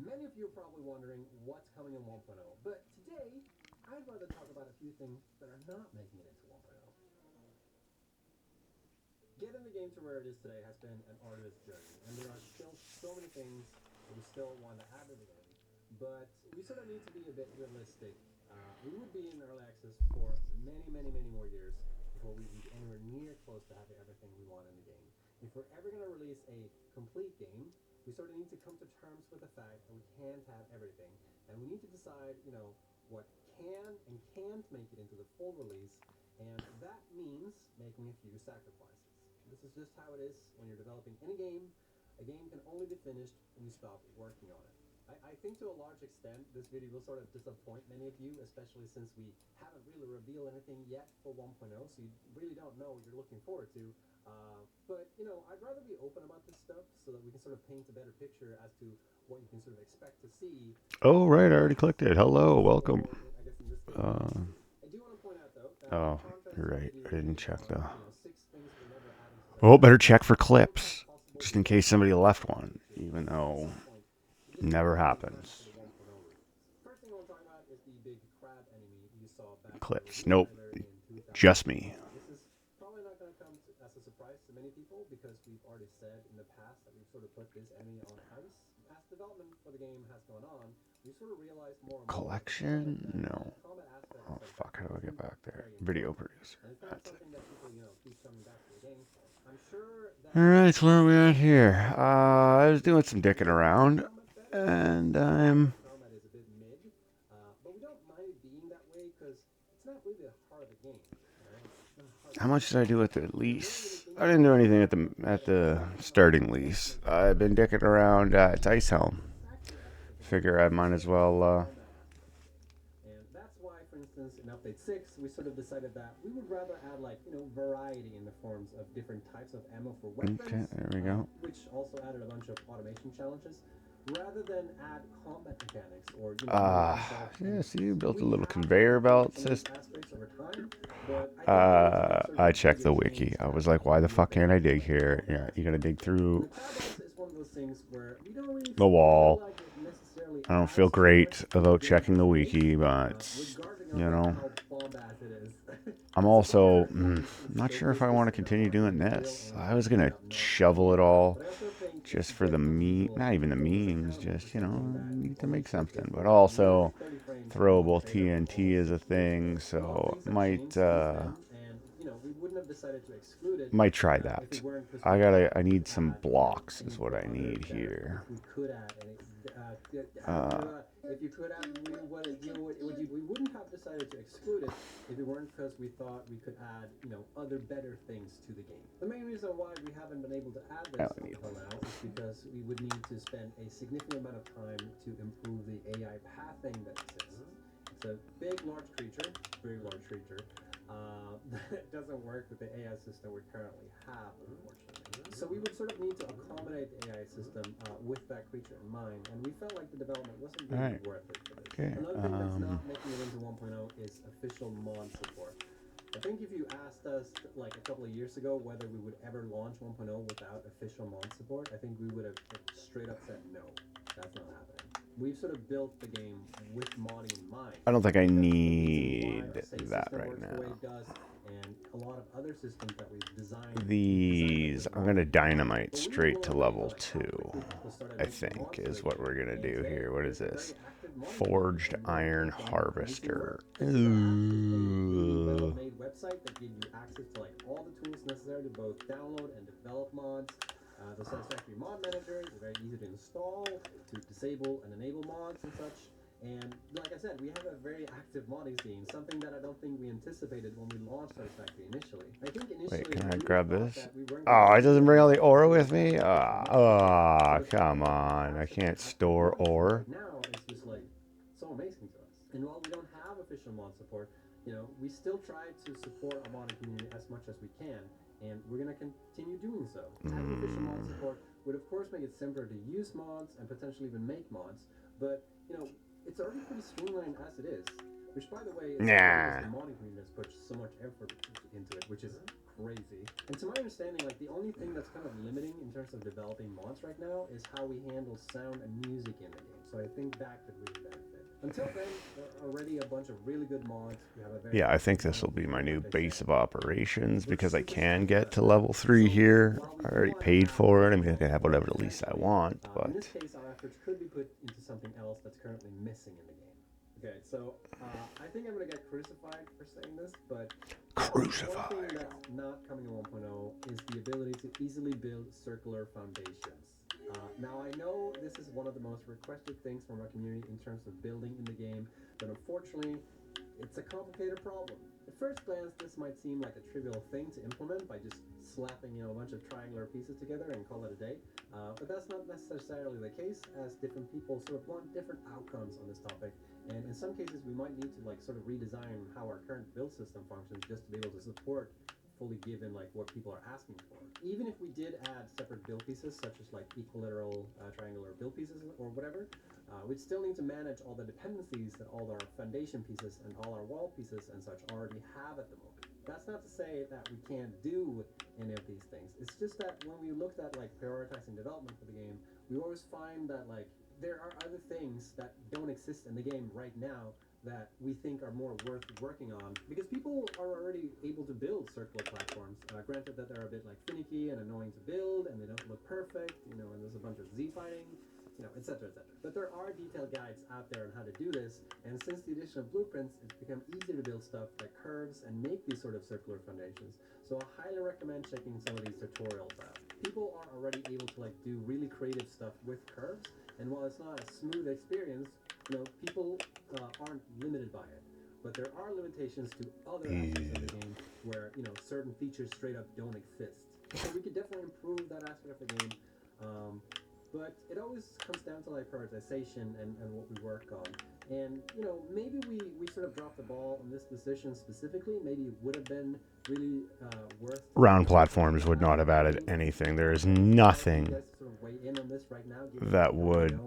Many of you are probably wondering what's coming in 1.0, but today I'd rather talk about a few things that are not making it into 1.0. Getting the game to where it is today has been an arduous journey, and there are still so many things that we still want to add to the game, but we sort of need to be a bit realistic. We would be in early access for many, many, many more years before we'd be anywhere near close to having everything we want in the game. If we're ever going to release a complete game, we sort of need to come to terms with the fact that we can't have everything, and we need to decide, what can and can't make it into the full release, and that means making a few sacrifices. This is just how it is when you're developing any game. A game can only be finished when you stop working on it. I think to a large extent, this video will sort of disappoint many of you, especially since we haven't really revealed anything yet for 1.0, so you really don't know what you're looking forward to. But I'd rather be open about this stuff so that we can sort of paint a better picture as to what you can sort of expect to see. Oh, right, I already clicked it. Hello, welcome. I guess in this case, Uh, I do want to point out though that the oh, content you're sort of right. here I didn't check on the. 6 things we're never adding to Oh, Satisfactory better check for don't have clips, possible just in case reasons somebody why left they one, wouldn't exist. even But at though some point, you just need to never give them time for happens. the 1.0 release. First thing I want to talk about is the big crab enemy you saw back in the Clips. release Nope, trailer in just 2018. me. This is probably not going to come as a surprise to many people because we've already said in the past that we've sort of put this enemy on ice. As development for the game has gone on, we sort of realized more and more at the start Collection? that the No. combat aspect of Oh, fuck, how Satisfactory do I get wasn't back there? very Video important. producer. And it's not That's it. something that people, keep coming back to the game. I'm sure that Alright, people so where are we will at here? understand that the I game was doing could some dicking use the around, combat better. and We feel like I'm. the combat is a bit mid, but we don't mind it being that way because it's not really the heart of the game. Right? It's not the heart of How the much game. did I do with the And we're really lease? I thinking didn't do about anything at the the game being on starting point lease. mental I've health been dicking and around not at Ice the Helm. factory aspect of the game Figure I might as necessarily the well. combat aspect of the game. And that's why, for instance, in Update 6, we sort of decided that we would rather add, variety in the forms of different types of ammo for Okay, weapons, there we go. which also added a bunch of automation challenges, rather than add combat mechanics or, more involved Yeah. enemies. See, you built a We little have conveyor improved belt some of these system. aspects over time, but I think we need to make sort of I a checked bigger the change wiki. I to was have, like, why the be a fuck can't better I for, dig here? combat Yeah, you gotta aspect. dig And through the crab ice is one of those things where we don't really the feel wall. like it necessarily I don't feel adds too much great to the about game checking as the it is, wiki, but regarding of you know, how bomb-ass it is. I'm So the also better we can not sure if showcase I this want to in a continue doing marketing material this. and I was end gonna up not doing shovel it, it all but I also think it's just for the just meme, unfeasible not to even the build an memes, animal for just something that need to only make shows something. it But for literally also 30 frames in one throwable trailer for TNT almost is a 6 years. thing, A lot of so things have changed since then, and we wouldn't have decided to exclude it might try if it that. weren't because we thought I we need could some add, blocks is any what I other need better things here. we could add. And Uh, if you could add, we wouldn't have decided to exclude it if it weren't because we thought we could add, other better things to the game. The main reason why we haven't been able to add I this don't need. until now is because we would need to spend a significant amount of time to improve the AI pathing that exists. It's a big, large creature, very large creature, that doesn't work with the AI system we currently have, unfortunately. So we would sort of need to accommodate the AI system with that creature in mind, and we felt like the development wasn't All really right. worth it for this. Okay. Another thing that's not making it into 1.0 is official mod support. I think if you asked us like a couple of years ago whether we would ever launch 1.0 without official mod support, I think we would have straight up said no. That's not happening. We've sort of built the game with modding in mind I don't think I because the reason why our need save that system right works the way now. it does and a lot of other systems that we've designed it These, with I'm gonna modding in mind. dynamite But we were straight blown to away level by how 2, quickly people started I making think, mods for is the what game. we're gonna And do today here. What is there's a this? very active modding community, Forged and the Iron first thing that makes me Harvester. think of that is a really well-made website that gives you access to like all the tools necessary to both download and develop mods. The Satisfactory Mod Manager is very easy to install, to disable and enable mods and such. And like I said, we have a very active modding scene, something that I don't think we anticipated when we launched Satisfactory initially. I think Wait, initially can I we would have grab thought this? that we weren't going to Oh, it see doesn't a bring all lot the of ore people with using me? official mod support. So the fact Come that we on. I have such an can't active store modding scene ore. right now is just like so amazing to us. And while we don't have official mod support, we still try to support our modding community as much as we can, and we're going to continue doing so. Having official mod support would of course make it simpler to use mods and potentially even make mods, but it's already pretty streamlined as it is, which by the way is only because Nah. the modding community has put so much effort into it, which is crazy. And to my understanding, like the only thing that's kind of limiting in terms of developing mods right now is how we handle sound and music in the game. So I think that could really benefit. Until then, there are already a bunch of really good mods. We have a very Yeah, I think this will be my new base of operations because I can get to level 3 here. I already paid for it. I mean, I can have whatever the lease I want, but... In this case, our efforts could be put into something else that's currently missing in the game. Okay, so I think I'm gonna get crucified for saying this, but Crucified. one thing that's not coming in 1.0 is the ability to easily build circular foundations. Now I know this is one of the most requested things from our community in terms of building in the game, but unfortunately, it's a complicated problem. At first glance, this might seem like a trivial thing to implement by just slapping, a bunch of triangular pieces together and call it a day. But that's not necessarily the case, as different people sort of want different outcomes on this topic. And in some cases, we might need to sort of redesign how our current build system functions just to be able to support fully given what people are asking for. Even if we did add separate build pieces, such as equilateral triangular build pieces or whatever, we'd still need to manage all the dependencies that all our foundation pieces and all our wall pieces and such already have at the moment. That's not to say that we can't do any of these things. It's just that when we looked at prioritizing development for the game, we always find that there are other things that don't exist in the game right now that we think are more worth working on, because people are already able to build circular platforms. Granted that they're a bit finicky and annoying to build, and they don't look perfect, and there's a bunch of Z-fighting, etc., etc. But there are detailed guides out there on how to do this, and since the addition of blueprints, it's become easier to build stuff that curves and make these sort of circular foundations. So I highly recommend checking some of these tutorials out. People are already able to do really creative stuff with curves, and while it's not a smooth experience, people aren't limited by it. But there are limitations to other aspects of the game where, certain features straight up don't exist. So we could definitely improve that aspect of the game. But it always comes down to prioritization and what we work on. And, maybe we sort of dropped the ball on this decision specifically. Maybe it would have been really worth... Round platforms would not have added anything. There is nothing that would,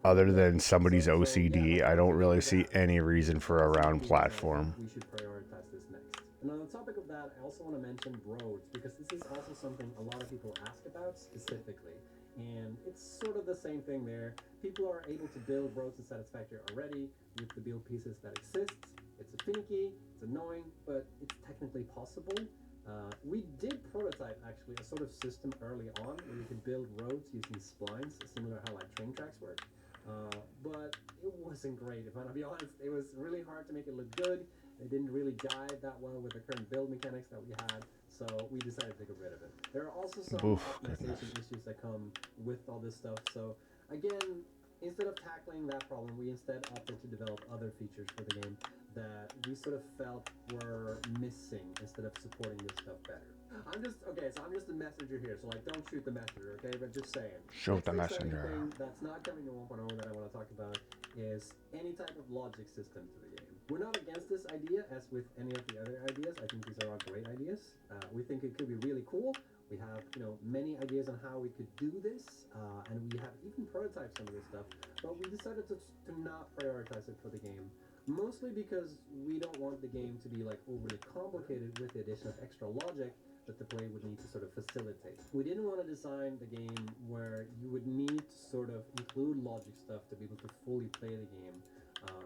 other than somebody's OCD, I don't really see any reason for a round platform. We should prioritize this next. And on the topic of that, I also want to mention roads, because this is also something a lot of people ask about specifically. And it's sort of the same thing there. People are able to build roads to Satisfactory already with the build pieces that exist. It's finicky, it's annoying, but it's technically possible. We did prototype actually a sort of system early on where you could build roads using splines, similar to how train tracks work. But it wasn't great, if I'm gonna be honest. It was really hard to make it look good. It didn't really jive that well with the current build mechanics that we had, so we decided to get rid of it. There are also some optimization issues that come with all this stuff, so again, instead of tackling that problem, we instead opted to develop other features for the game that we sort of felt were missing instead of supporting this stuff better. I'm just the messenger here, so don't shoot the messenger, okay? But just saying. Shoot the messenger. Thing that's not coming to 1.0 that I want to talk about is any type of logic system to the game. We're not against this idea, as with any of the other ideas. I think these are all great ideas. We think it could be really cool. We have, many ideas on how we could do this, and we have even prototyped some of this stuff, but we decided to not prioritize it for the game. Mostly because we don't want the game to be overly complicated with the addition of extra logic that the player would need to sort of facilitate. We didn't want to design the game where you would need to sort of include logic stuff to be able to fully play the game.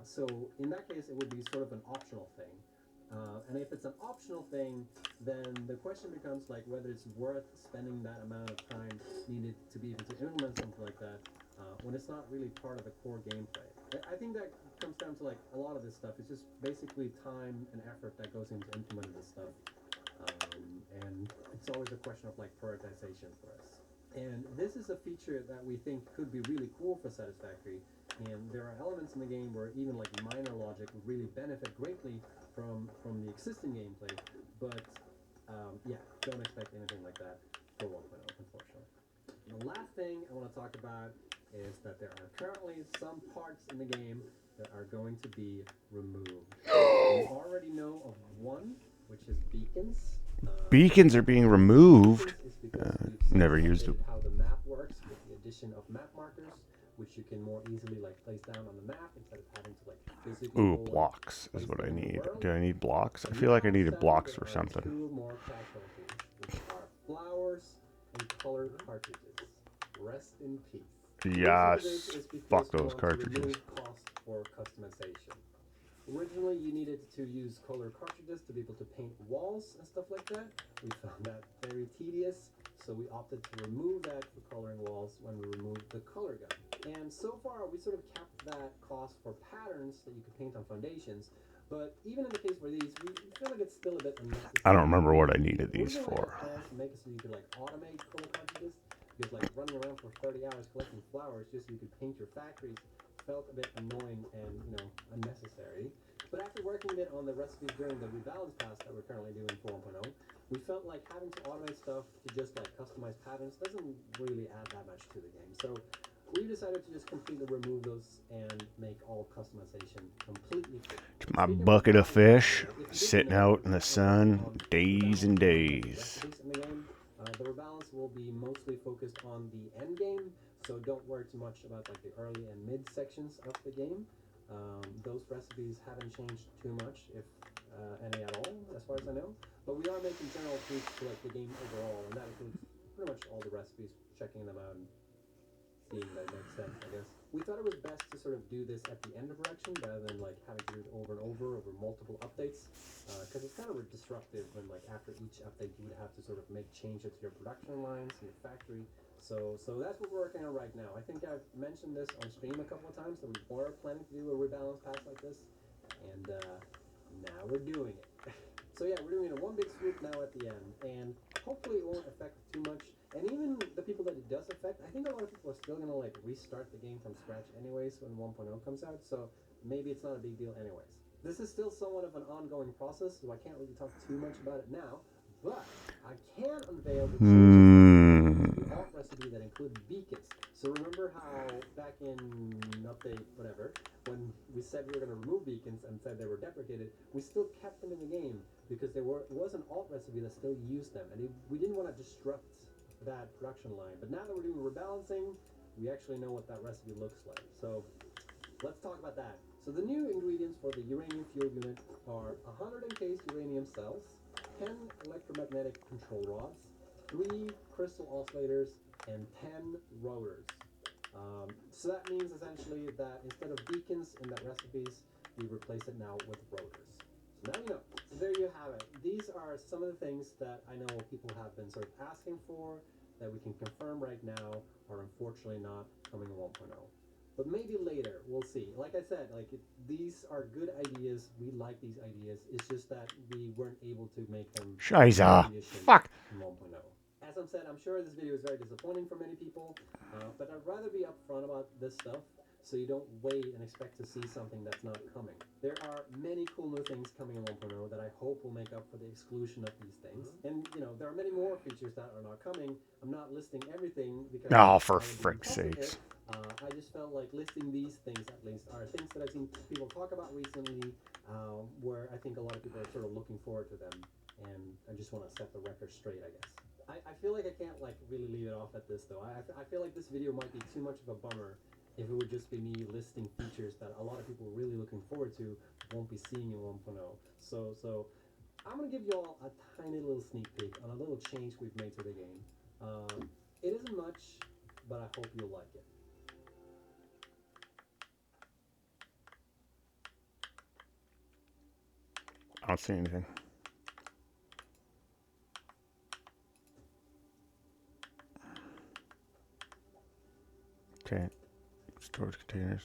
So in that case, it would be sort of an optional thing. And if it's an optional thing, then the question becomes whether it's worth spending that amount of time needed to be able to implement something like that when it's not really part of the core gameplay. I think that comes down to a lot of this stuff. It's just basically time and effort that goes into implementing this stuff. And it's always a question of prioritization for us. And this is a feature that we think could be really cool for Satisfactory. And there are elements in the game where even minor logic would really benefit greatly from the existing gameplay. But yeah, don't expect anything like that for 1.0, unfortunately. And the last thing I want to talk about is that there are currently some parts in the game that are going to be removed. We already know of one, which is beacons. Beacons are being removed. Never used them. How the map works with the addition of map markers, which you can more easily place down on the map instead of having to physically... Ooh, blocks is what I need. Do I need blocks? I feel like I needed blocks for something. Two more casualties, which are flowers and colored cartridges. Rest in peace. The reason for this Yes. is because Fuck we those want to cartridges. remove cost for customization. Originally, you needed to use color cartridges to be able to paint walls and stuff like that. We found that very tedious, so we opted to remove that for coloring walls when we removed the color gun. And so far, we sort of kept that cost for patterns that you could paint on foundations. But even in the case for these, we feel like it's still a bit unnecessary. I don't remember what I needed these Originally, for. I had plans to make it so you could like automate color cartridges, because like running around for 30 hours collecting flowers just so you could paint your factories felt a bit annoying and, you know, unnecessary. But after working a bit on the recipes during the rebalance pass that we're currently doing for 1.0, we felt like having to automate stuff to just like customize patterns doesn't really add that much to the game. So we decided to just completely remove those and make all customization completely free. My bucket of fish sitting out in the sun days and days. The rebalance will be mostly focused on the end game, so don't worry too much about like the early and mid sections of the game. Those recipes haven't changed too much, if any at all, as far as I know. But we are making general tweaks to like the game overall, and that includes pretty much all the recipes, checking them out and seeing that it makes sense, I guess. We thought it was best to sort of do this at the end of production rather than like having to do it over and over multiple updates, because it's kind of disruptive when like after each update you would have to sort of make changes to your production lines and your factory. So that's what we're working on right now. I think I've mentioned this on stream a couple of times that we were planning to do a rebalance pass like this, and now we're doing it. So yeah, we're doing it in one big swoop now at the end, and hopefully it won't affect too much. And even the people that it does affect, I think a lot of people are still gonna like restart the game from scratch anyways when 1.0 comes out, so maybe it's not a big deal anyways. This is still somewhat of an ongoing process, so I can't really talk too much about it now, but I can unveil the changes to the alt recipe that include beacons. So remember how back in update whatever, when we said we were going to remove beacons and said they were deprecated, we still kept them in the game because there was an alt recipe that still used them, and we didn't want to disrupt that production line. But now that we're doing rebalancing, we actually know what that recipe looks like. So let's talk about that. So the new ingredients for the uranium fuel unit are 100 encased uranium cells, 10 electromagnetic control rods, 3 crystal oscillators, and 10 rotors. So that means essentially that instead of beacons in that recipes, we replace it now with rotors. So now you know. So there you have it. These are some of the things that I know people have been sort of asking for, that we can confirm right now are unfortunately not coming in 1.0. But maybe later, we'll see. Like I said, these are good ideas. We like these ideas. It's just that we weren't able to make them Shiza. Fuck. in 1.0. As I've said, I'm sure this video is very disappointing for many people, but I'd rather be upfront about this stuff so you don't wait and expect to see something that's not coming. There are many cool new things coming in 1.0 that I hope will make up for the exclusion of these things. And, you know, there are many more features that are not coming. I'm not listing everything because... Oh, for frick's sakes. I just felt like listing these things, at least, are things that I've seen people talk about recently, where I think a lot of people are sort of looking forward to them, and I just want to set the record straight, I guess. I feel like I can't, like, really leave it off at this, though. I feel like this video might be too much of a bummer if it would just be me listing features that a lot of people are really looking forward to, won't be seeing in 1.0. So I'm going to give you all a tiny little sneak peek on a little change we've made to the game. It isn't much, but I hope you'll like it. I don't see anything. Okay. Storage containers.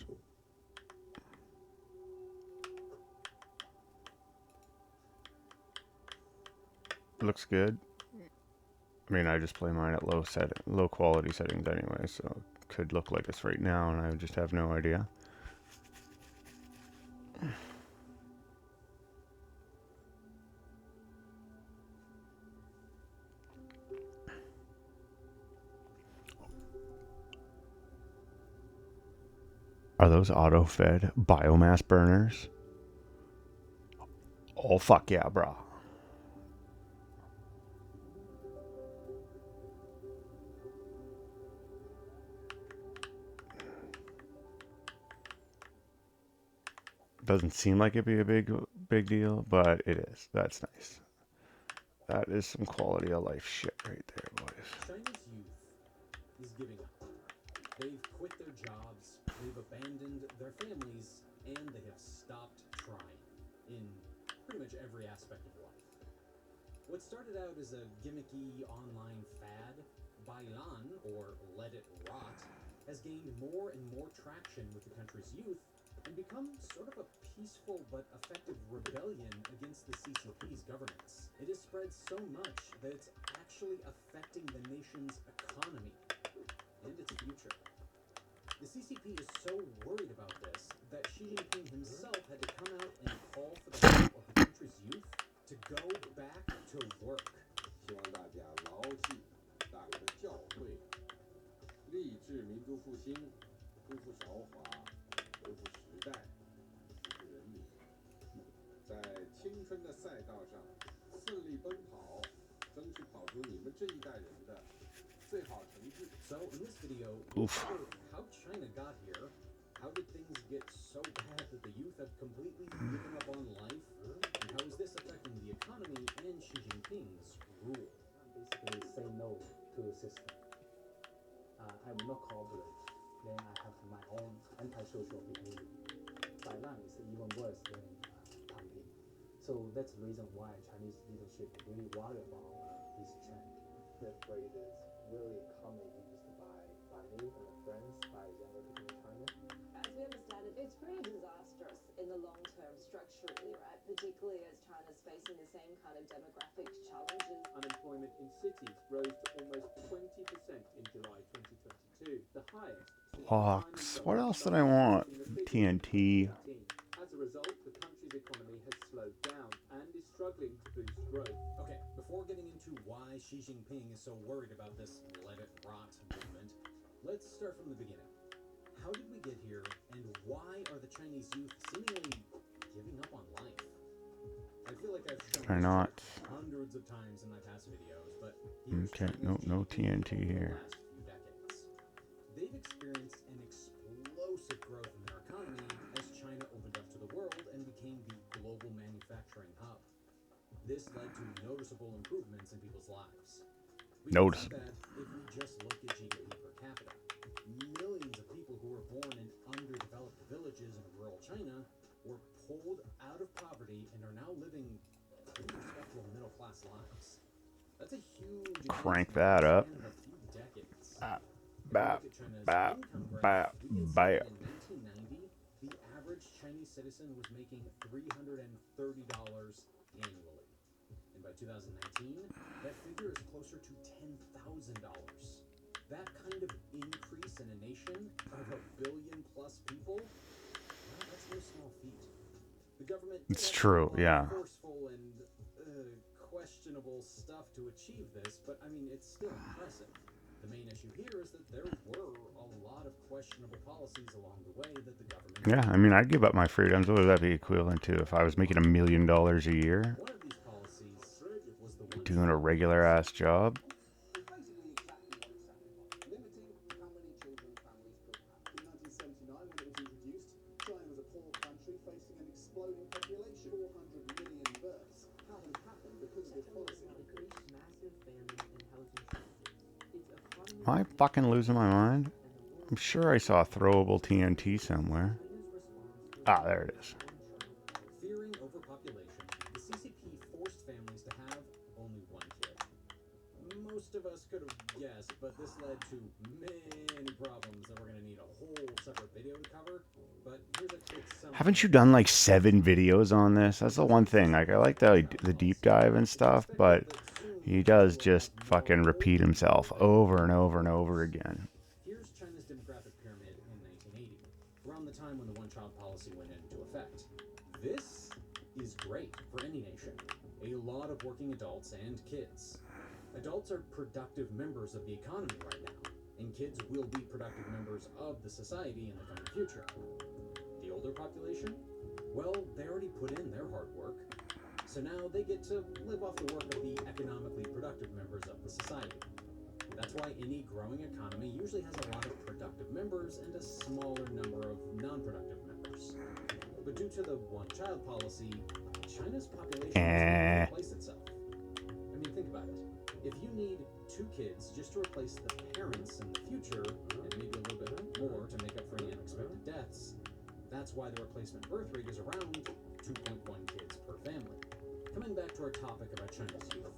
Looks good. I mean, I just play mine at low quality settings anyway, so it could look like this right now, and I just have no idea. Are those auto-fed biomass burners? Oh, fuck yeah, bro. Doesn't seem like it'd be a big deal, but it is. That's nice. That is some quality of life shit right there, boys. China's youth is giving up. They've quit their jobs, they've abandoned their families, and they have stopped trying in pretty much every aspect of life. What started out as a gimmicky online fad, Bailan, or Let It Rot, has gained more and more traction with the country's youth and become sort of a peaceful but effective rebellion against the CCP's governance. It has spread so much that it's actually affecting the nation's economy and its future. The CCP is so worried about this that Xi Jinping himself had to come out and call for the help of the country's youth to go back to work. 希望大家牢记党的教诲，立志民族复兴，不负韶华，不负时代，不负人民，在青春的赛道上奋力奔跑，争取跑出你们这一代人的最好成绩。So in this video, we cover how China got here, how did things get so bad that the youth have completely given up on life, and how is this affecting the economy and Xi Jinping's rule? Basically say no to the system. I will not cooperate. Then I have my own antisocial behavior. Bailan is even worse than Pangping. So that's the reason why Chinese leadership really worry about this trend. That phrase is really commonly used by me and my friends, by younger people in China. As we understand it, it's pretty disastrous in the long term structurally, right? Particularly as China's facing the same kind of demographic challenges. Unemployment in cities rose to almost 20% in July 2022, the highest since Locks. What else did I want? TNT. As a result, the country's economy has slowed down and is struggling to boost growth. Okay, before getting into why Xi Jinping is so worried about this Let It Rot movement, let's start from the beginning. How did we get here, and why are the Chinese youth seemingly giving up on life? I feel like I've shown Or not. this hundreds of times in my past videos, but Okay, no TNT here. last few decades. They've experienced an explosive growth in their economy as China opened up to the world and became the global manufacturing hub. This led to noticeable improvements in people's lives. We can see that if we just look at GDP per capita. Millions of people who were born in underdeveloped villages in rural China were pulled out of poverty and are now living pretty respectable middle-class lives. That's a huge Crank that up. in a few decades. Bap, If we look at China's bap, income graph, bap, we can see bap. that in 1990, the average Chinese citizen was making $330 annually. And by 2019, that figure is closer to $10,000. That kind of increase in a nation of 1 billion plus people, well, that's no small feat. The government It's has true, done a lot of yeah. forceful and questionable stuff to achieve this, but I mean, it's still impressive. The main issue here is that there were a lot of questionable policies along the way that the government. Yeah, I mean, I'd give up my freedoms. What would that be equivalent to if I was making $1 million a year? One of these policies was the one Doing a regular ass job? Basically exactly what it sounded like. Limiting how many children families could have. In 1979, when it was introduced, China was a poor country facing an exploding population. 400 million births haven't happened because of this policy. Am I fucking losing my mind? I'm sure I saw throwable TNT somewhere. Ah, there it is. Fearing overpopulation, the CCP forced families to have only one kid. Most of us could have guessed, but this led to many problems that we're going to need a whole separate video to cover. But here's a quick summary. Haven't you done like 7 videos on this? That's the one thing. Like, I like the deep dive and stuff, but he does just fucking repeat himself over and over and over again. Here's China's demographic pyramid in 1980, around the time when the one-child policy went into effect. This is great for any nation. A lot of working adults and kids. Adults are productive members of the economy right now, and kids will be productive members of the society in the coming future. The older population? Well, they already put in their hard work. So now they get to live off the work of the economically productive members of the society. That's why any growing economy usually has a lot of productive members and a smaller number of non-productive members. But due to the one-child policy, China's population has to replace itself. I mean, think about it. If you need 2 kids just to replace the parents in the future, and maybe a little bit That's why the replacement birth rate is around 2.1 kids per family. Coming back to our topic about China's youth,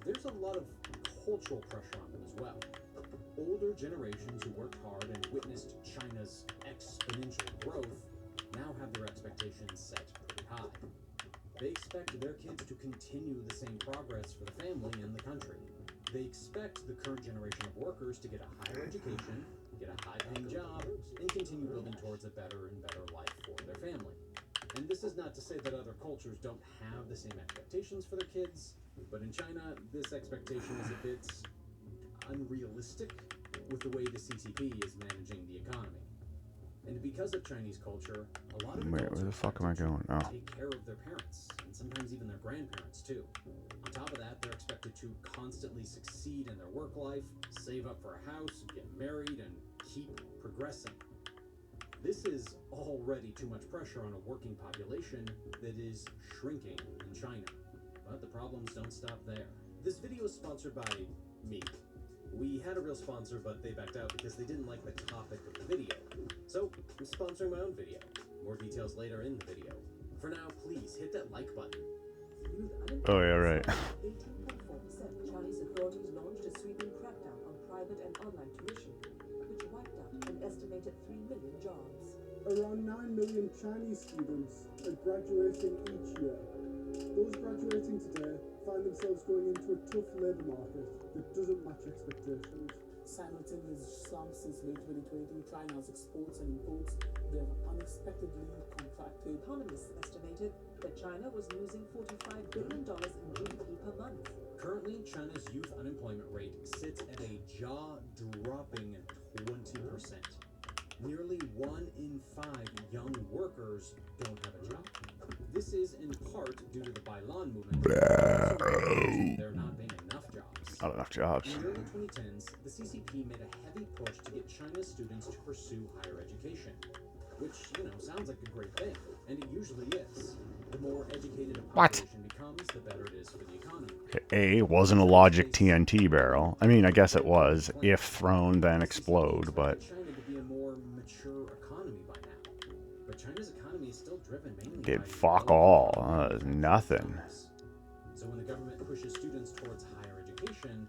there's a lot of cultural pressure on them as well. Older generations who worked hard and witnessed China's exponential growth now have their expectations set pretty high. They expect their kids to continue the same progress for the family and the country. They expect the current generation of workers to get a higher education, get a high-paying job, and continue building towards a better and better life for their family. And this is not to say that other cultures don't have the same expectations for their kids, but in China, this expectation is a bit unrealistic with the way the CCP is managing the economy. And because of Chinese culture, a lot of Wait, adults where the are fuck am I expected going? to Oh. take care of their parents, and sometimes even their grandparents too. On top of that, they're expected to constantly succeed in their work life, save up for a house, get married, and keep progressing. This is already too much pressure on a working population that is shrinking in China. But the problems don't stop there. This video is sponsored by me. We had a real sponsor, but they backed out because they didn't like the topic of the video. So, I'm sponsoring my own video. More details later in the video. For now, please hit that like button. Oh, yeah, right. 18.4%. Chinese authorities launched a sweeping crackdown on private and online tuition, which wiped out an estimated 3 million jobs. Around 9 million Chinese students are graduating each year. Those graduating today find themselves going into a tough labour market that doesn't match expectations. Simultaneous slumps since late 2020, China's exports and imports, they've unexpectedly contracted. Economists estimated that China was losing $45 billion in GDP per month. Currently, China's youth unemployment rate sits at a jaw-dropping 20%. Nearly 1 in 5 young workers don't have a job. This is in part due to the Bailan movement. There not being enough jobs. Not enough jobs. In the early 2010s, the CCP made a heavy push to get China's students to pursue higher education, which, sounds like a great thing, and it usually is. The more educated a population becomes, the better it is for the economy. A wasn't a logic TNT barrel. I mean, I guess it was. If thrown, then explode, but... China to be a more mature economy by now. But China's economy is still driven mainly Did by fuck all. Nothing. So when the government pushes students towards higher education,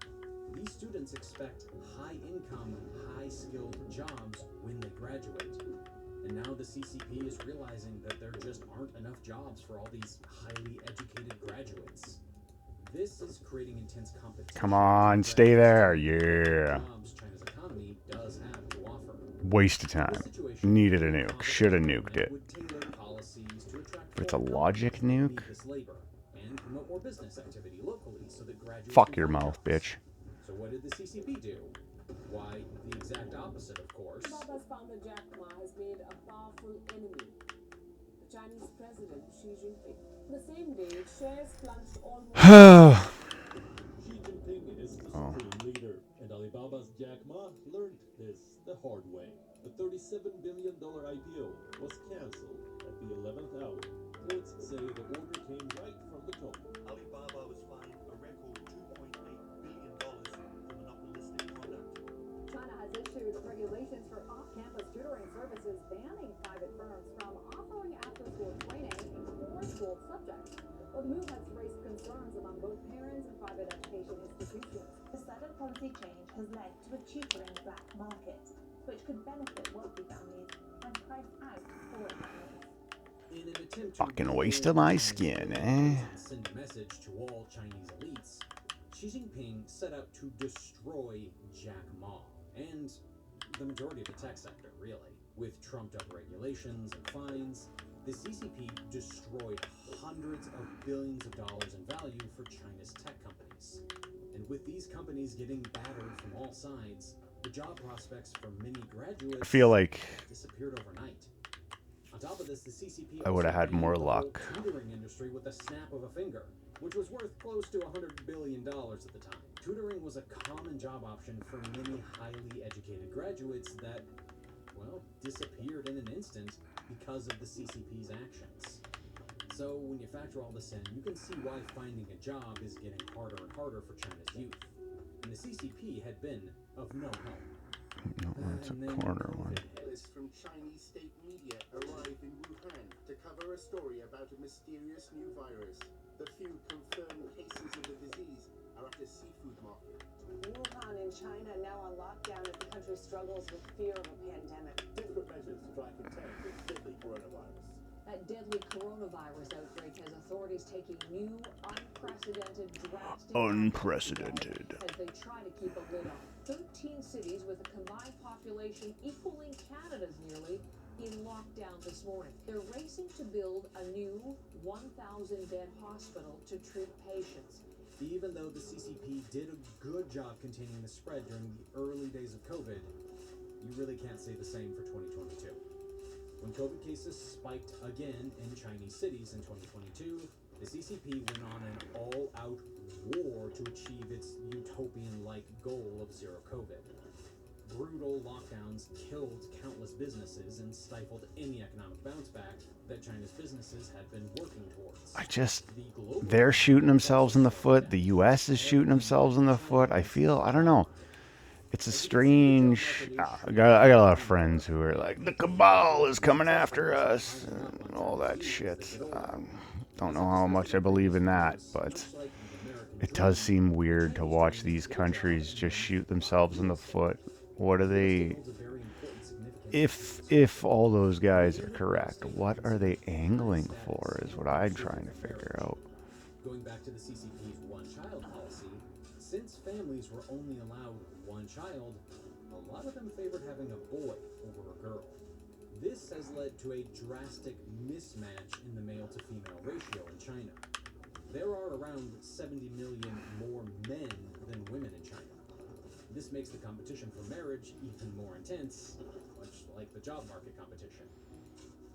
these students expect high-income, high-skilled jobs when they graduate. And now the CCP is realizing that there just aren't enough jobs for all these highly educated graduates. This is creating intense competition. Come on, stay there. Yeah. Jobs China's economy does have to offer. Waste of time. Needed a nuke. Should have nuked it. But it's a logic nuke? Fuck your mouth, bitch. So what did the CCP do? Why, the exact opposite, of course. Baba's founder Jack Ma has made a powerful enemy, the Chinese president Xi Jinping. The same day, shares plunged almost. Xi Jinping is the supreme leader, and Alibaba's Jack Ma learned this the hard way. The $37 billion IPO was cancelled at the 11th hour. Courts say the order came right from the top. Alibaba was fined a record $2.8 billion for monopolistic conduct. China has issued regulations for off-campus tutoring services banning private firms from offering after-school training in core school subjects. Well, the move has raised concerns among both parents and private education institutions. The sudden policy change has led to a tutoring black market, which could benefit wealthy families and price out poor families. In an attempt to Fucking waste of my skin, eh? send a message to all Chinese elites, Xi Jinping set out to destroy Jack Ma and the majority of the tech sector, really. With trumped-up regulations and fines, the CCP destroyed hundreds of billions of dollars in value for China's tech companies. And with these companies getting battered from all sides, the job prospects for many graduates I feel like disappeared overnight. On top of this, the CCP I would have had more the whole luck. tutoring industry with a snap of a finger, which was worth close to $100 billion at the time. Tutoring was a common job option for many highly educated graduates that, well, disappeared in an instant because of the CCP's actions. So when you factor all this in, you can see why finding a job is getting harder and harder for China's youth. And the CCP had been of no help. No, that's a corner one. journalists from Chinese state media arrived in Wuhan to cover a story about a mysterious new virus. The few confirmed cases of the disease are at a seafood market. Wuhan in China now on lockdown as the country struggles with fear of a pandemic. Desperate measures to try and contain this deadly coronavirus. That deadly coronavirus outbreak has authorities taking new, unprecedented, drastic as they try to keep a lid on 13 cities with a combined population equaling Canada's nearly in lockdown this morning. They're racing to build a new 1,000-bed hospital to treat patients. Even though the CCP did a good job containing the spread during the early days of COVID, you really can't say the same for 2022. When COVID cases spiked again in Chinese cities in 2022, the CCP went on an all-out war to achieve its utopian-like goal of zero COVID. Brutal lockdowns killed countless businesses and stifled any economic bounce back that China's businesses had been working towards. They're shooting themselves in the foot. The U.S. is shooting themselves in the foot. I don't know. It's a strange. I got a lot of friends who are like, the cabal is coming after us, and all that shit. Don't know how much I believe in that, but it does seem weird to watch these countries just shoot themselves in the foot. What are they? If all those guys are correct, what are they angling for? Is what I'm trying to figure out. Going back to the CCP's one-child policy, since families were only allowed one child, a lot of them favored having a boy over a girl. This has led to a drastic mismatch in the male-to-female ratio in China. There are around 70 million more men than women in China. This makes the competition for marriage even more intense, much like the job market competition.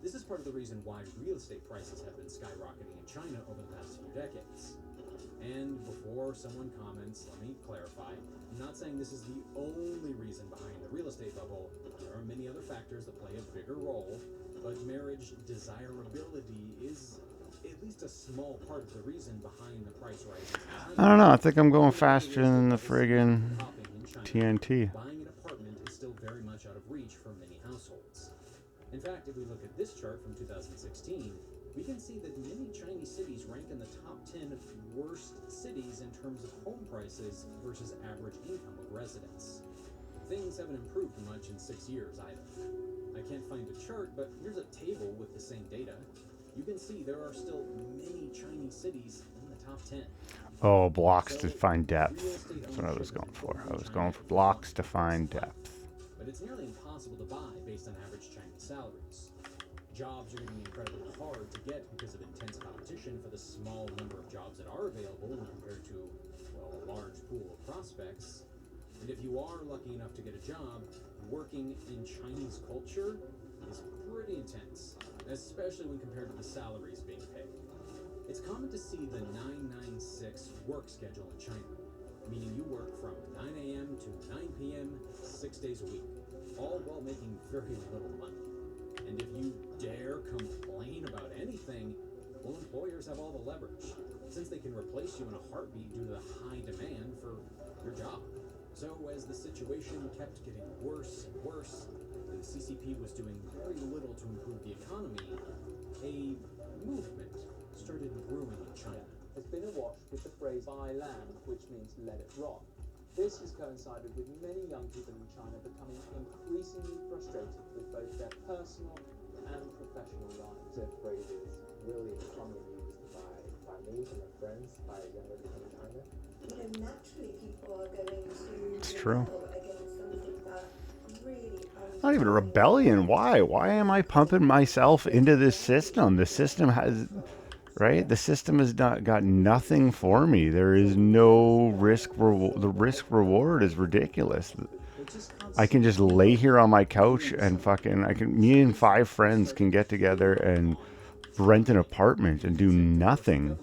This is part of the reason why real estate prices have been skyrocketing in China over the past few decades. And before someone comments, let me clarify, I'm not saying this is the only reason behind the real estate bubble. There are many other factors that play a bigger role, but marriage desirability is at least a small part of the reason behind the price rises. I don't know. I think I'm going faster than the friggin' TNT. Buying an apartment is still very much out of reach for many households. In fact, if we look at this chart from 2016, we can see that many Chinese cities rank in the top 10 worst cities in terms of home prices versus average income of residents. Things haven't improved much in 6 years either. I can't find a chart, but here's a table with the same data. You can see there are still many Chinese cities in the top 10. Oh, blocks to find depth. That's what I was going for. I was going for blocks to find depth. But it's nearly impossible to buy based on average Chinese salaries. Jobs are getting incredibly hard to get because of intense competition for the small number of jobs that are available when compared to, well, a large pool of prospects. And if you are lucky enough to get a job, working in Chinese culture is pretty intense, especially when compared to the salaries being paid. It's common to see the 996 work schedule in China, meaning you work from 9 a.m. to 9 p.m. 6 days a week, all while making very little money. And if you dare complain about anything, well, employers have all the leverage, since they can replace you in a heartbeat due to the high demand for your job. So as the situation kept getting worse and worse, and the CCP was doing very little to improve the economy, a movement started brewing in China. Has been awash with the phrase buy land, which means let it rot. This has coincided with many young people in China becoming increasingly frustrated with both their personal and professional lives. The phrase is really commonly used by me and my friends, by younger people in China. You know, naturally people are going to It's true. against something that really Not even a rebellion. Why? Why am I pumping myself into this system? The system has, right? The system has not got nothing for me. There is no risk. The risk reward is ridiculous. I can just lay here on my couch and me and 5 friends can get together and rent an apartment and do nothing.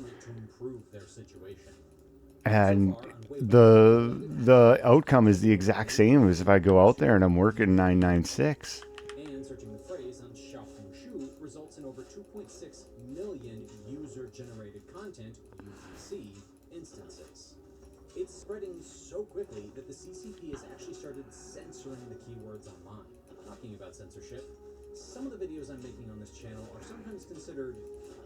And the outcome is the exact same as if I go out there and I'm working 996. And searching the phrase on Xiaohongshu results in over 2.6 million user-generated content (UGC) instances. It's spreading so quickly that the CCP has actually started censoring the keywords online. Talking about about censorship. Some of the videos I'm making on this channel are sometimes considered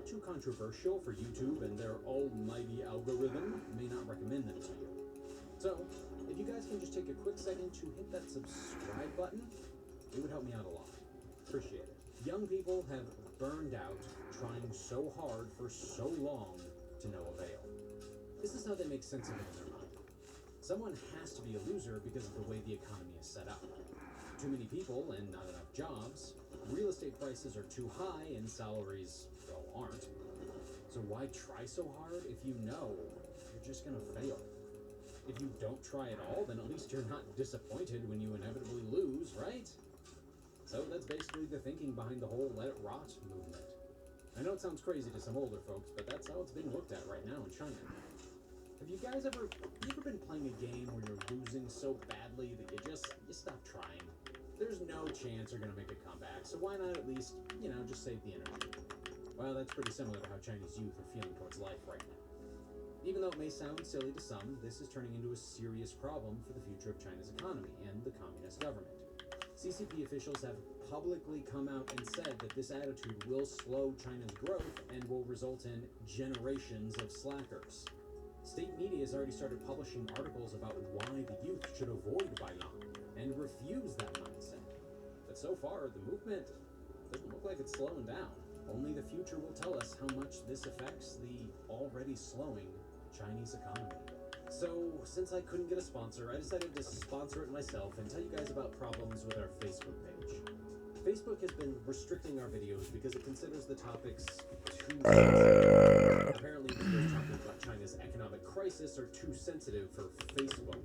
too controversial for YouTube, and their almighty algorithm may not recommend them to you. So, if you guys can just take a quick second to hit that subscribe button, it would help me out a lot. Appreciate it. Young people have burned out trying so hard for so long to no avail. This is how they make sense of it in their mind. Someone has to be a loser because of the way the economy is set up. Too many people and not enough jobs. Real estate prices are too high and salaries, well, aren't. So why try so hard if you know you're just gonna fail? If you don't try at all, then at least you're not disappointed when you inevitably lose, right? So that's basically the thinking behind the whole let it rot movement. I know it sounds crazy to some older folks, but that's how it's being looked at right now in China. Have you guys ever been playing a game where you're losing so badly that you stop trying? There's no chance you're gonna make a comeback, so why not at least, just save the energy? Well, that's pretty similar to how Chinese youth are feeling towards life right now. Even though it may sound silly to some, this is turning into a serious problem for the future of China's economy and the communist government. CCP officials have publicly come out and said that this attitude will slow China's growth and will result in generations of slackers. State media has already started publishing articles about why the youth should avoid Bailang and refuse that mindset. But so far, the movement doesn't look like it's slowing down. Only the future will tell us how much this affects the already slowing Chinese economy. So, since I couldn't get a sponsor, I decided to sponsor it myself and tell you guys about problems with our Facebook page. Facebook has been restricting our videos because it considers the topics too sensitive. Apparently, videos talking about China's economic crisis are too sensitive for Facebook.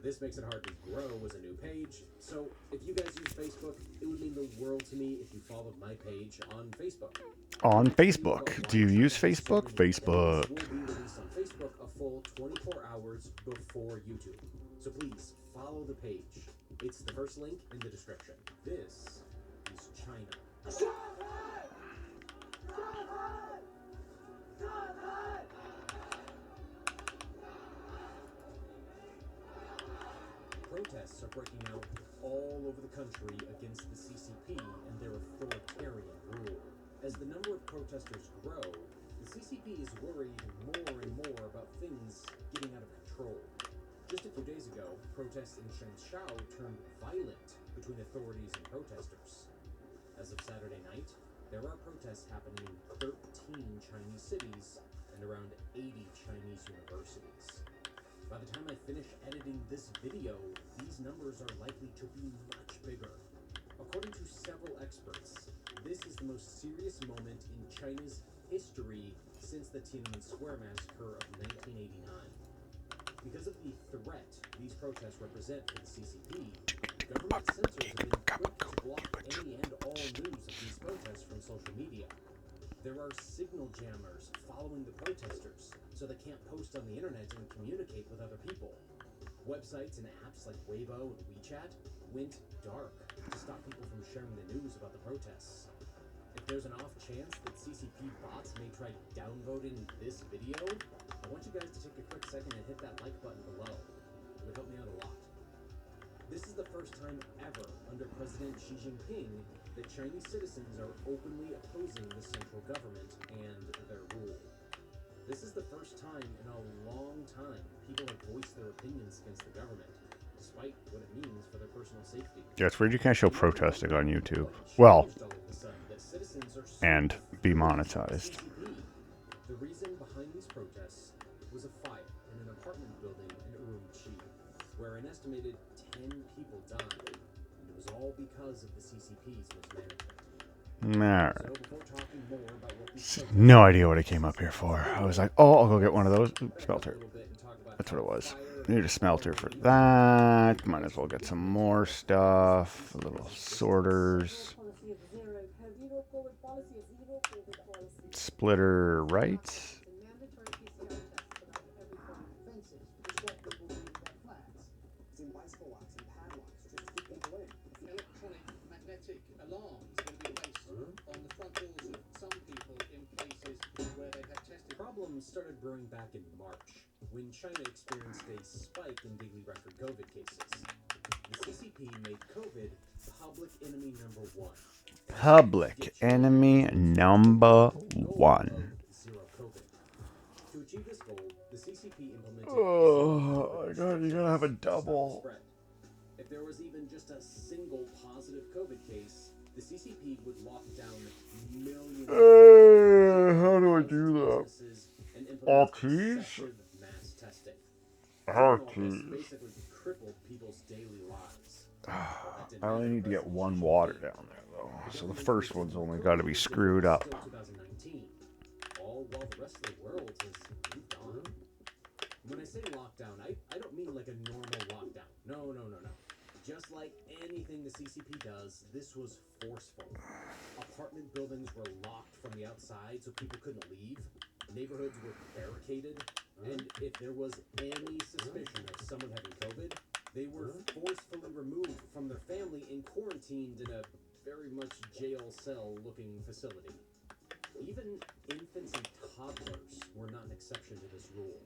This makes it hard to grow as a new page. So, if you guys use Facebook, it would mean the world to me if you followed my page on Facebook. On Facebook. Do you use Facebook? Facebook. Will be released on Facebook a full 24 hours before YouTube. So please follow the page. It's the first link in the description. This is China. Protests are breaking out all over the country against the CCP and their authoritarian rule. As the number of protesters grow, the CCP is worried more and more about things getting out of control. Just a few days ago, protests in Shenzhou turned violent between authorities and protesters. As of Saturday night, there are protests happening in 13 Chinese cities and around 80 Chinese universities. By the time I finish editing this video, these numbers are likely to be much bigger. According to several experts, this is the most serious moment in China's history since the Tiananmen Square massacre of 1989. Because of the threat these protests represent for the CCP, government censors have been quick to block any and all news of these protests from social media. There are signal jammers following the protesters, so they can't post on the internet and communicate with other people. Websites and apps like Weibo and WeChat went dark to stop people from sharing the news about the protests. If there's an off chance that CCP bots may try downvoting this video, I want you guys to take a quick second and hit that like button below. It would help me out a lot. This is the first time ever under President Xi Jinping that Chinese citizens are openly opposing the central government and their rule. This is the first time in a long time people have voiced their opinions against the government, despite what it means for their personal safety. Yeah, it's weird you can't show protesting on YouTube. Well, and be monetized. The reason behind these protests was a fire in an apartment building in Urumqi, where an estimated 10 people died, and it was all because of the CCP's mismanagement. Alright. So before talking more about what these No idea what I came up here for. I was like, oh, I'll go get one of those. Ooh, smelter. That's what it was. Need a smelter for that. Might as well get some more stuff. Little sorters. Splitter right. Problems started brewing back in March, when China experienced a spike in daily record COVID cases. The CCP made COVID public enemy number one. Public enemy number one. Zero COVID. To achieve this goal, the CCP implemented Oh, you gotta have a double. spread. If there was even just a single positive COVID case, the CCP would lock down millions How do I do that? Alt keys? mass testing. Alt keys. Basically crippled people's daily lives. I only need to get one water down there, though. So the first one's only got to be screwed up. 2019, all while the rest of the world has moved on. When I say lockdown, I don't mean like a normal lockdown. No. Just like anything the CCP does, this was forceful. Apartment buildings were locked from the outside so people couldn't leave. Neighborhoods were barricaded. And if there was any suspicion of someone having COVID, they were forcefully removed from their family and quarantined in a very much jail cell looking facility. Even infants and toddlers were not an exception to this rule.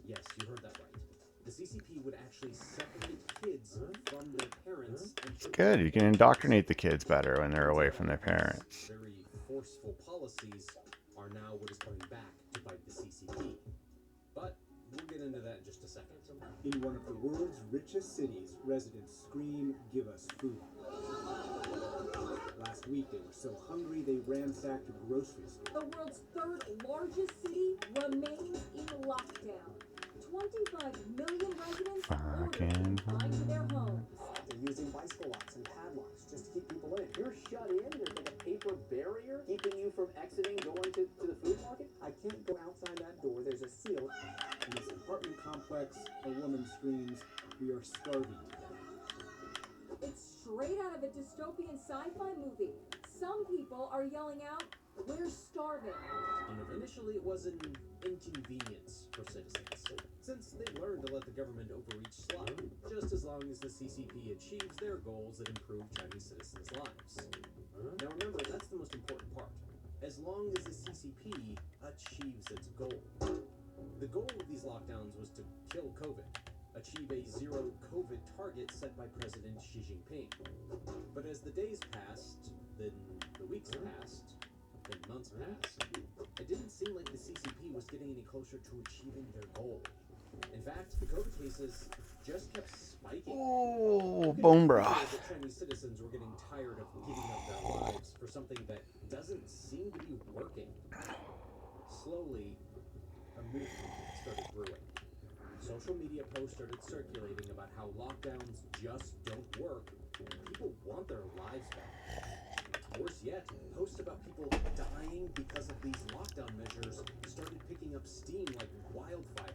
Yes, you heard that right. The CCP would actually separate kids from their parents. It's good. You can indoctrinate the kids better when they're away from their parents. Very forceful policies are now what is coming back to bite the CCP. But we'll get into that in just a second. In one of the world's richest cities, residents scream, "Give us food." Last week, they were so hungry they ransacked a grocery store. The world's third largest city remains in lockdown. 25 million residents ordered to their homes. They're using bicycle locks and padlocks just to keep people in. If you're shut in, there's like a paper barrier keeping you from exiting, going to the food market. I can't go outside that door. There's a seal. In this apartment complex, a woman screams, "We are starving to death." It's straight out of a dystopian sci-fi movie. Some people are yelling out, "We're starving." Initially, it was an inconvenience for citizens, since they learned to let the government overreach slack, just as long as the CCP achieves their goals that improve Chinese citizens' lives. Now remember, that's the most important part. As long as the CCP achieves its goal. The goal of these lockdowns was to kill COVID, achieve a zero COVID target set by President Xi Jinping. But as the days passed, then the weeks passed, then months passed, it didn't seem like the CCP was getting any closer to achieving their goal. In fact, the COVID cases just kept spiking. Oh, bone broth. The Chinese citizens were getting tired of giving up their lives for something that doesn't seem to be working. Slowly, a movement started brewing. Social media posts started circulating about how lockdowns just don't work. People want their lives back. Worse yet, posts about people dying because of these lockdown measures started picking up steam like wildfire.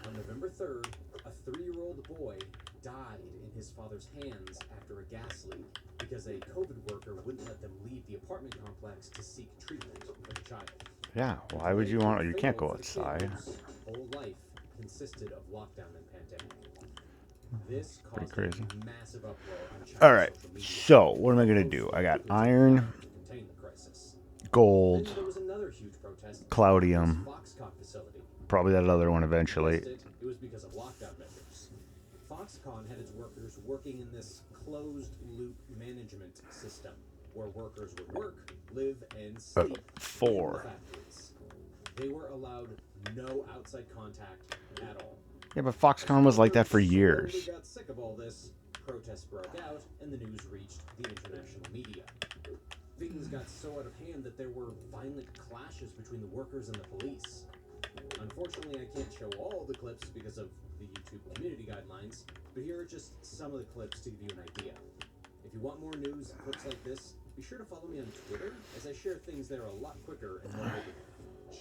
On November 3rd, a 3-year-old boy died in his father's hands after a gas leak because a COVID worker wouldn't let them leave the apartment complex to seek treatment for the child. Yeah, why would you want? You can't go outside. Whole life consisted of lockdown and pandemic. This caused crazy. a massive uproar on China's All right, social media. so what am I gonna do? I got iron, To contain the crisis. gold, Then there was another huge protest at Cloudium, the Foxconn facility. probably that other one eventually. It was because of lockdown measures. Foxconn had its workers working in this closed-loop management system, where workers would work, live, and sleep in the 4. factories. They were allowed no outside contact at all. Yeah, but Foxconn was like that for Slowly years. got sick of all this. Protests broke out, and the news reached the international media. Things got so out of hand that there were violent clashes between the workers and the police. Unfortunately, I can't show all the clips because of the YouTube community guidelines, but here are just some of the clips to give you an idea. If you want more news and clips like this, be sure to follow me on Twitter, as I share things there a lot quicker and more regularly.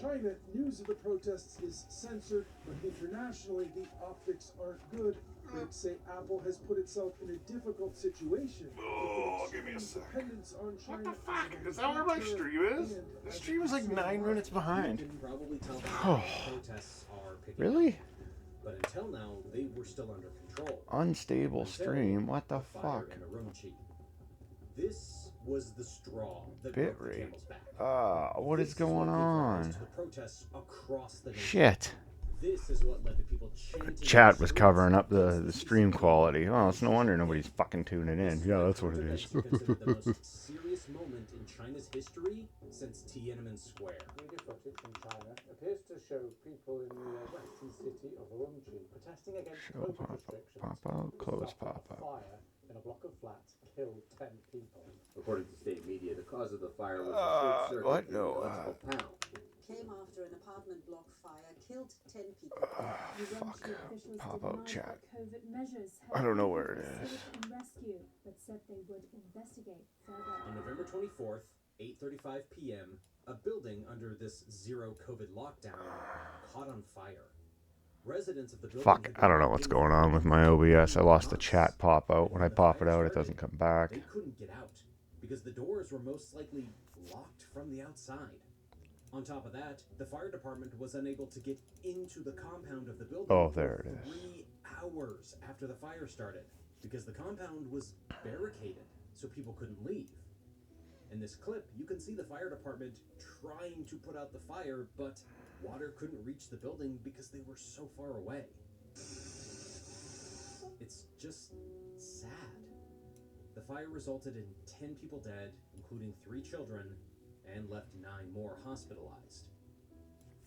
China, news of the protests is censored, but internationally the optics aren't good. Critics say Apple has put itself in a difficult situation. Oh, give me a sec. Dependence on China. What the fuck? Is that where my stream is? The stream is like 9 minutes behind. You can probably tell that Oh. protests are picking Really? up. But until now, they were still under control. Unstable Until stream. What the fire fuck? in Urumqi. This was the straw that Bit broke the rate. camel's back. What is This going what gave rise on? to the protests across the nation. Shit. This is what led to people chanting. Chat was covering up the stream quality. Oh, it's no wonder nobody's fucking tuning in. Yeah, that's what it is. Considered the most serious moment in China's history since Tiananmen Square. Media footage from China appears to show people in the western city of Urumqi protesting against COVID restrictions. Pop out, close pop out. Fire in a block of flats killed 10 people. According to state media, the cause of the fire was a short circuit in the electrical panel. Came after an apartment block fire killed 10 people. Fuck. Pop out chat. COVID measures I don't know where it is. and rescue, but said they would investigate further. On November 24th, 8:35 p.m., a building under this zero COVID lockdown caught on fire. Residents of the building Fuck, I don't know what's going on with my OBS. I lost the chat pop out. When I pop it out, it doesn't come back. They couldn't get out because the doors were most likely locked from the outside. On top of that, the fire department was unable to get into the compound of the building Oh, there it is. 3 hours after the fire started because the compound was barricaded so people couldn't leave. In this clip, you can see the fire department trying to put out the fire, but water couldn't reach the building because they were so far away. It's just sad. The fire resulted in 10 people dead, including 3 children, and left 9 more hospitalized.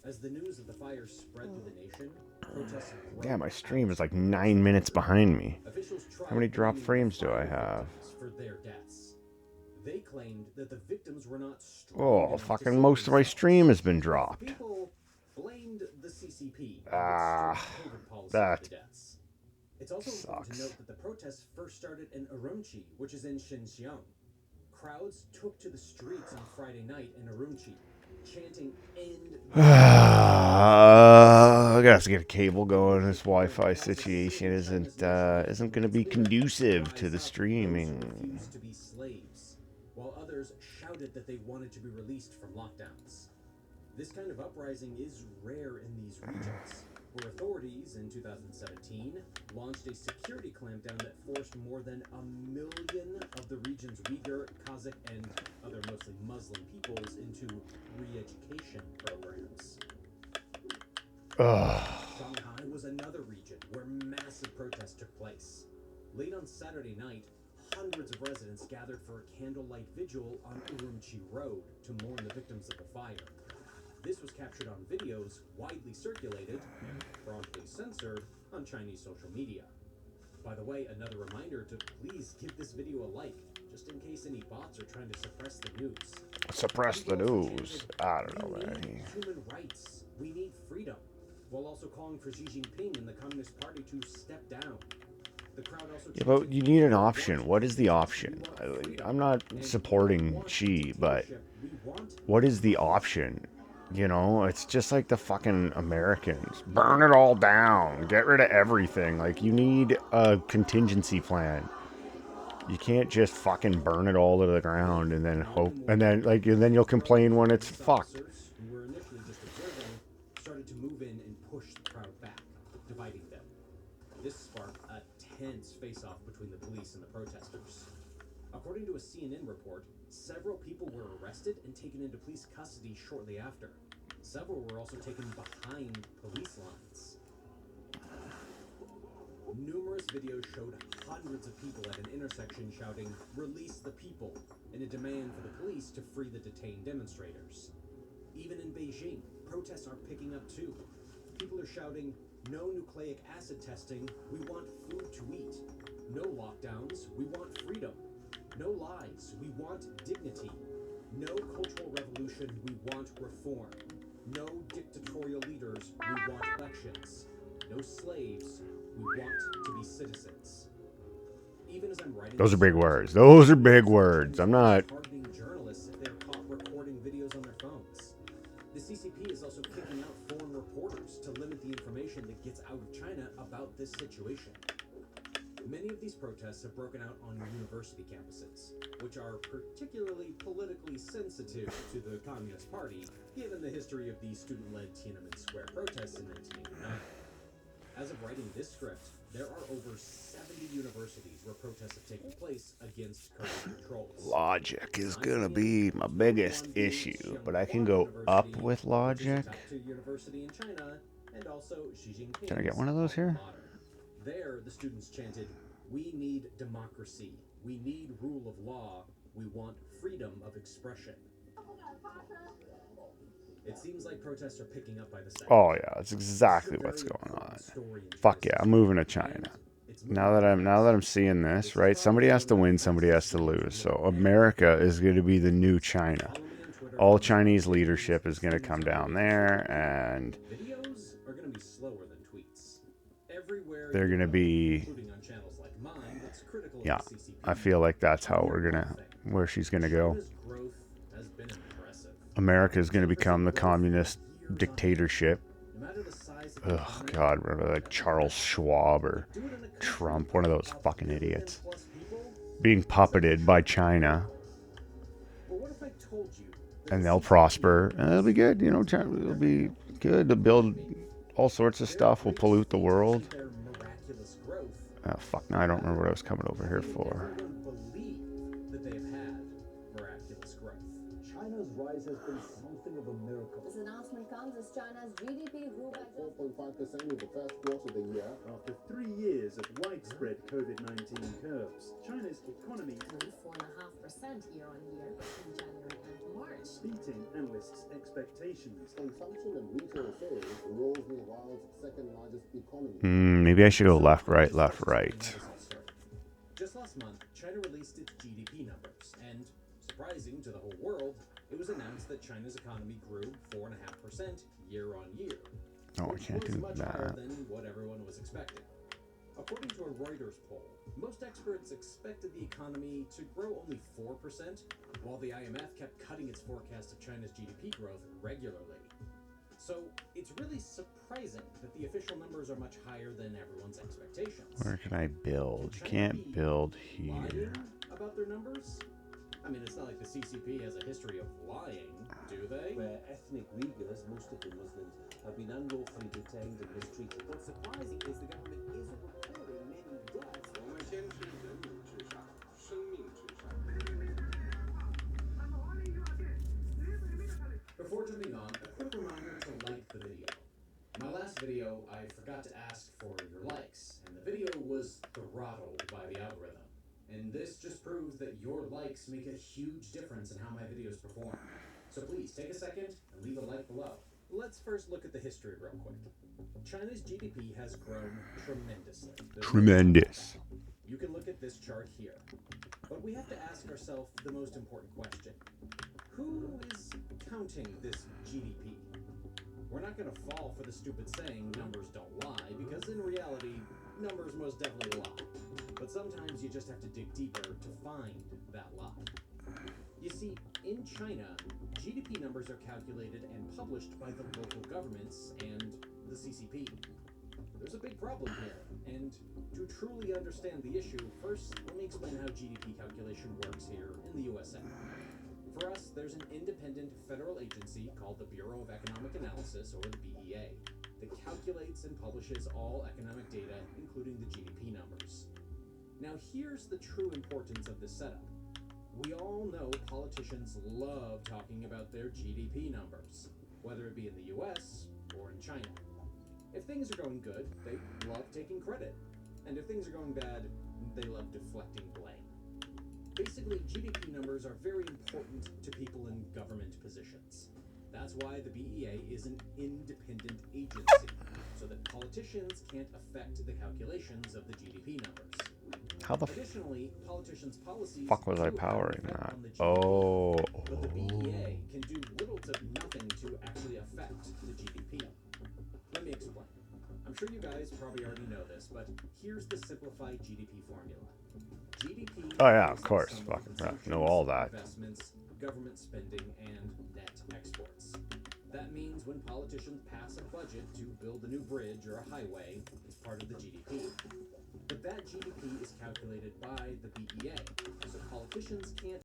As the news of the fire spread through the nation, protests Yeah, my stream is like 9 minutes behind me. How many drop frames do I have? for their deaths. They claimed that the victims were not strong Oh, enough to fucking save most of my themselves. stream has been dropped. People blamed the CCP Ah, COVID policy that for the deaths. It's also important to note that the protests first started in Urumqi, which is in Xinjiang. Crowds took to the streets on Friday night in Urumqi, chanting "End." I gotta get a cable going. This Wi-Fi situation isn't going to be conducive to the streaming. Refused to be slaves, while others shouted that they wanted to be released from lockdowns. This kind of uprising is rare in these regions, where authorities in 2017 launched a security clampdown that forced more than 1 million of the region's Uyghur, Kazakh, and other mostly Muslim peoples into re-education programs. Shanghai was another region where massive protests took place. Late on Saturday night, hundreds of residents gathered for a candlelight vigil on Urumqi Road to mourn the victims of the fire. This was captured on videos widely circulated and promptly censored on Chinese social media. By the way, another reminder to please give this video a like, just in case any bots are trying to suppress the news. Suppress the news. I don't know, We man. need human rights. We need freedom. While also calling for Xi Jinping and the Communist Party to step down. The crowd also Yeah, but you need an option. What is the option? I'm not supporting Xi, but what is the option? You know, it's just like the fucking Americans. Burn it all down. Get rid of everything. Like, you need a contingency plan. You can't just fucking burn it all to the ground and then hope, and then you'll complain when it's fucked. who were initially just observing started to move in and push the crowd back, dividing them. This sparked a tense face-off between the police and the protesters. According to a CNN report, several people were arrested and taken into police custody shortly after. Several were also taken behind police lines. Numerous videos showed hundreds of people at an intersection shouting, "Release the people," in a demand for the police to free the detained demonstrators. Even in Beijing, protests are picking up too. People are shouting, "No nucleic acid testing, we want food to eat. No lockdowns, we want freedom. No lies, we want dignity. No cultural revolution, we want reform. No dictatorial leaders, we want elections. No slaves, we want to be citizens." Even as I'm writing Those are this, big words. Those are big words. I'm not... targeting journalists if they're caught recording videos on their phones. The CCP is also kicking out foreign reporters to limit the information that gets out of China about this situation. Many of these protests have broken out on university campuses, which are particularly politically sensitive to the Communist Party, given the history of the student-led Tiananmen Square protests in 1989. As of writing this script, there are over 70 universities where protests have taken place against COVID controls. Logic is gonna be my biggest issue, but I can go up with logic. To university in China, and also Xi Jinping's Can I get one of those here? alma mater. There, the students chanted, "We need democracy. We need rule of law. We want freedom of expression." It seems like protests are picking up by the second. Oh yeah, that's exactly what's going on. Fuck yeah, I'm moving to China. Now that I'm seeing this, right? Somebody has to win, somebody has to lose. So America is going to be the new China. All Chinese leadership is going to come down there, and Videos are going to be slower than tweets. Everywhere they're going to be, including on channels like mine, that's critical yeah. of the CCP. I feel like that's how where she's going to go. China's growth has been impressive. America is going to become the communist dictatorship. Oh God, remember like Charles Schwab or Trump, one of those fucking idiots, being puppeted by China, and they'll prosper, and it'll be good. You know, it'll be good to build all sorts of stuff. We'll pollute the world. Oh fuck! Now I don't remember what I was coming over here for. That they've had miraculous growth. China's rise has been something of a miracle. This announcement comes as China's GDP grew by 4.5% in the first quarter of the year. After 3 years of widespread COVID-19 curves, China's economy grew 4.5% year-on-year in January and March, beating analysts' expectations. Consumption and retail sales rose with the world's second largest economy. Maybe I should go left, right, left, right. Just last month, China released its GDP numbers, and surprising to the whole world, it was announced that China's economy grew 4.5% year-on-year. Oh, I can't do much that. higher than what everyone was expecting. According to a Reuters poll, most experts expected the economy to grow only 4%, while the IMF kept cutting its forecast of China's GDP growth regularly. So it's really surprising that the official numbers are much higher than everyone's expectations. Where can I build? You can't build here. Lying about their numbers? I mean, it's not like the CCP has a history of lying, do they? Where ethnic Uyghurs, most of them Muslims, have been unlawfully detained and mistreated. What's surprising is the government isn't reporting many deaths. Before jumping on, a quick reminder to like the video. My last video, I forgot to ask for your likes, and the video was throttled by the algorithm. And this just proves that your likes make a huge difference in how my videos perform. So please, take a second and leave a like below. Let's first look at the history real quick. China's GDP has grown tremendously. Tremendous. You can look at this chart here. But we have to ask ourselves the most important question. Who is counting this GDP? We're not going to fall for the stupid saying numbers don't lie, because in reality, numbers most definitely lie. But sometimes you just have to dig deeper to find that lie. You see, in China, GDP numbers are calculated and published by the local governments and the CCP. There's a big problem here, and to truly understand the issue, first let me explain how GDP calculation works here in the USA. For us, there's an independent federal agency called the Bureau of Economic Analysis, or the BEA, that calculates and publishes all economic data, including the GDP numbers. Now here's the true importance of this setup. We all know politicians love talking about their GDP numbers, whether it be in the US or in China. If things are going good, they love taking credit. And if things are going bad, they love deflecting blame. Basically, GDP numbers are very important to people in government positions. That's why the BEA is an independent agency, so that politicians can't affect the calculations of the GDP numbers. How the Additionally, politicians' policies fuck was I do have an powering effect that? on the GDP, Oh. but the BEA can do little to nothing to actually affect the GDP. Let me explain. I'm sure you guys probably already know this, but here's the simplified GDP formula. GDP Oh yeah, of is course. the sum of Fucking consumption, know all that. investments, government spending, and net exports. That means when politicians pass a budget to build a new bridge or a highway, it's part of the GDP. But that GDP is calculated by the BEA, so politicians can't